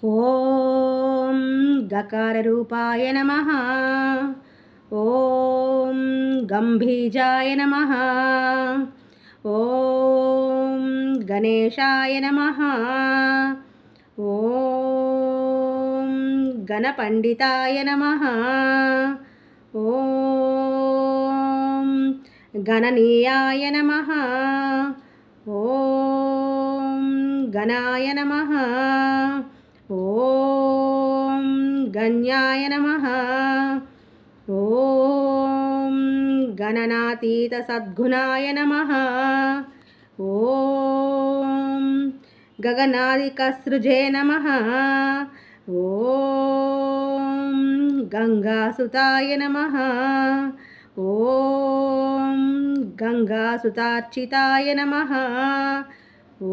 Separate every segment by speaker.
Speaker 1: ఓం గకారరూపాయ నమః. ఓం గంభీజాయ నమః. ఓం గణేశాయ నమః. ఓం గణపండితాయ నమః. ఓం గణనీయాయ నమః. ఓం గణాయ నమః. ఓం గణ్యాయ నమః. ఓం గణనాతీత సద్గుణాయ నమః. ఓం గగనాదికసృజే నమః. ఓం గంగాసుతాయ నమః. ఓం గంగాసుతార్చితాయ నమః.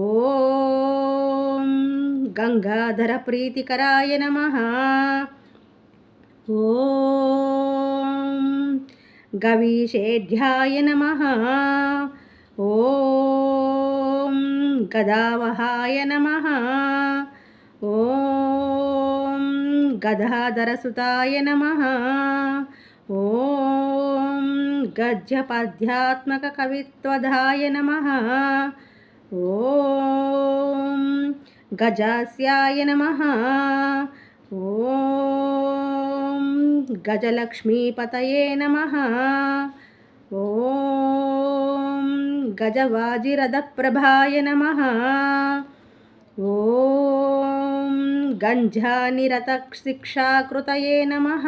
Speaker 1: ఓం గంగాధర ప్రీతికరాయ నమః. ఓం గవీషేఢ్యాయ నమః. ఓం గదావహాయ నమః. ఓం గదాధరసుతాయ నమః. ఓం గజ్జపద్యాత్మక కవిత్వదాయ నమః. ఓం గజాస్యాయ నమః. ఓం గజలక్ష్మీపతయే నమః. ఓం గజవాజిరథప్రభాయ నమః. ఓం గంఝానిరతశిక్షాకృతయే నమః.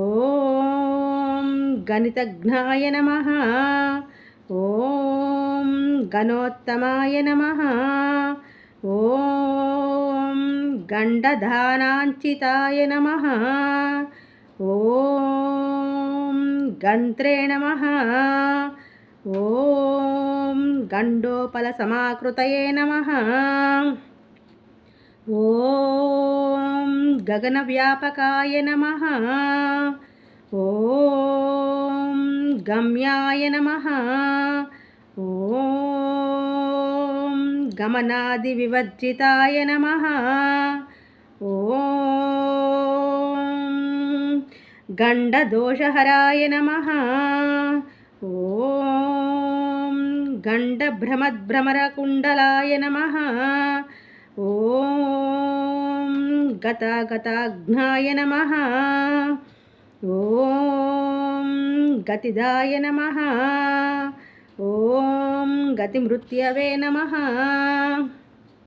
Speaker 1: ఓం గణితజ్ఞాయ నమః. ఓం గణోత్తమాయ నమః. ఓం గండధానాంచితాయ నమః. ఓం గంత్రే నమః. ఓం గండోపలసమాకృతయే నమః. ఓం గగనవ్యాపకాయ నమః. ఓం గమ్యాయ నమః. ఓం గమనాదివివర్జితాయ నమః. ఓం గండదోషహరాయ నమః. ఓం గండభ్రమద్భ్రమరకుండలాయ నమః. ఓం గతాగతాజ్ఞాయ నమః. ఓం గతిదాయ నమః. ఓం గతిమృత్యవే నమః.